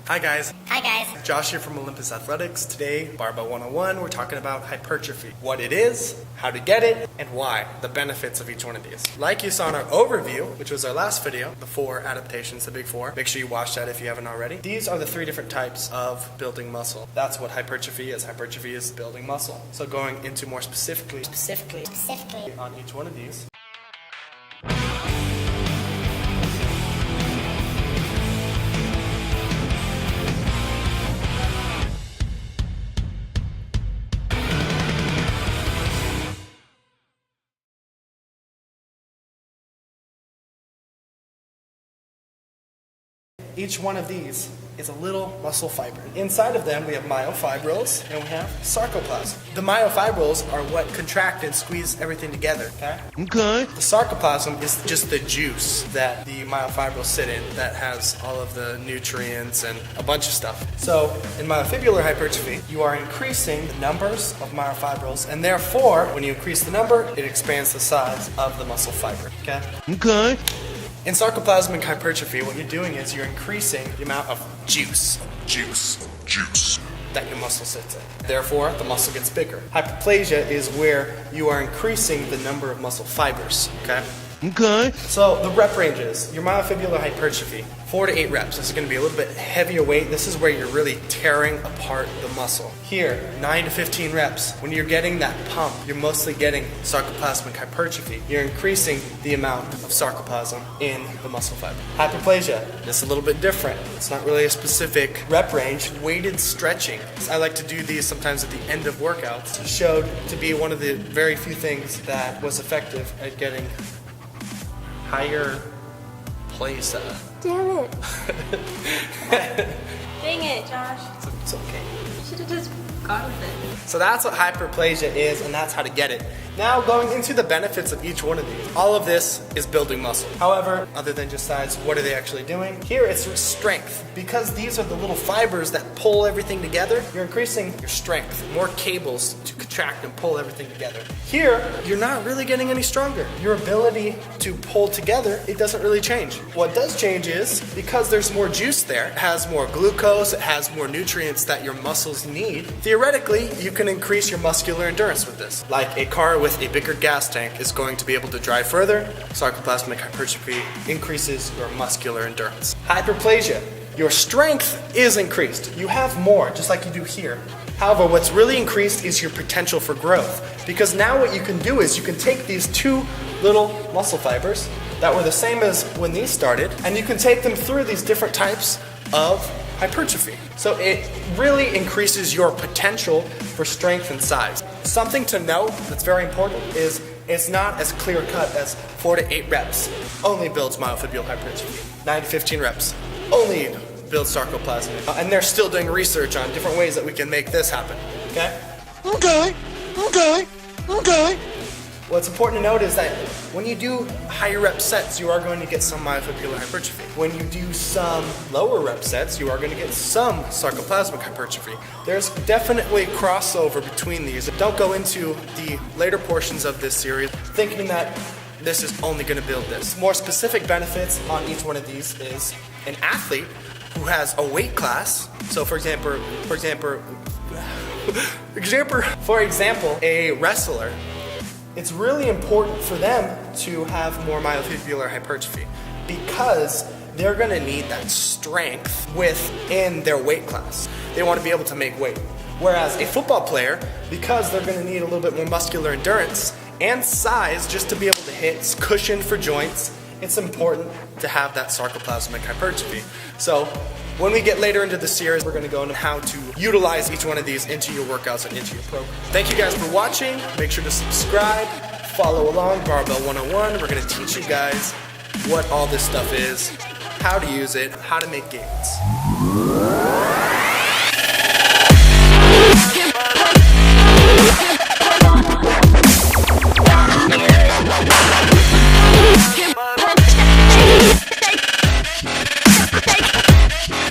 Hi guys. Hi guys. Josh here from Olympus Athletics. Today, Barbell 101, we're talking about hypertrophy. What it is, how to get it, and why. The benefits of each one of these. Like you saw in our overview, which was our last video, the 4 adaptations, the big 4. Make sure you watch that if you haven't already. These are the 3 different types of building muscle. That's what hypertrophy is. Hypertrophy is building muscle. So going into more specifically on each one of these. Each one of these is a little muscle fiber. Inside of them, we have myofibrils and we have sarcoplasm. The myofibrils are what contract and squeeze everything together, okay? Okay. The sarcoplasm is just the juice that the myofibrils sit in that has all of the nutrients and a bunch of stuff. So, in myofibular hypertrophy, you are increasing the numbers of myofibrils, and therefore, when you increase the number, it expands the size of the muscle fiber, okay? Okay. In sarcoplasmic hypertrophy, what you're doing is you're increasing the amount of juice that your muscle sits in. Therefore, the muscle gets bigger. Hyperplasia is where you are increasing the number of muscle fibers, okay? Okay. So the rep ranges, your myofibular hypertrophy, 4 to 8 reps. This is going to be a little bit heavier weight. This is where you're really tearing apart the muscle. Here, 9 to 15 reps. When you're getting that pump, you're mostly getting sarcoplasmic hypertrophy. You're increasing the amount of sarcoplasm in the muscle fiber. Hyperplasia, it's a little bit different. It's not really a specific rep range. Weighted stretching. I like to do these sometimes at the end of workouts. It showed to be one of the very few things that was effective at getting higher place. Damn it. Dang it, Josh. It's okay. You should have just gone with it. So that's what hyperplasia is, and that's how to get it. Now going into the benefits of each one of these. All of this is building muscle. However, other than just size, what are they actually doing? Here it's strength. Because these are the little fibers that pull everything together, you're increasing your strength. More cables to contract and pull everything together. Here, you're not really getting any stronger. Your ability to pull together, it doesn't really change. What does change is, because there's more juice there, it has more glucose, it has more nutrients that your muscles need, theoretically, you can increase your muscular endurance with this. Like a car with a bigger gas tank is going to be able to drive further. Sarcoplasmic hypertrophy increases your muscular endurance. Hyperplasia, your strength is increased. You have more, just like you do here. However, what's really increased is your potential for growth. Because now what you can do is you can take these 2 little muscle fibers that were the same as when these started, and you can take them through these different types of hypertrophy. So it really increases your potential for strength and size. Something to note that's very important is it's not as clear cut as 4 to 8 reps only builds myofibular hypertrophy. 9 to 15 reps only builds sarcoplasm. And they're still doing research on different ways that we can make this happen. Okay? Okay. What's important to note is that when you do higher rep sets, you are going to get some myofibular hypertrophy. When you do some lower rep sets, you are going to get some sarcoplasmic hypertrophy. There's definitely crossover between these. Don't go into the later portions of this series thinking that this is only going to build this. More specific benefits on each one of these is an athlete who has a weight class. So for example, a wrestler. It's really important for them to have more myofibular hypertrophy because they're going to need that strength within their weight class. They want to be able to make weight. Whereas a football player, because they're going to need a little bit more muscular endurance and size just to be able to hit, cushion for joints, it's important to have that sarcoplasmic hypertrophy. So when we get later into the series, we're going to go into how to utilize each one of these into your workouts and into your program. Thank you guys for watching. Make sure to subscribe, follow along, Barbell 101. We're going to teach you guys what all this stuff is, how to use it, how to make gains.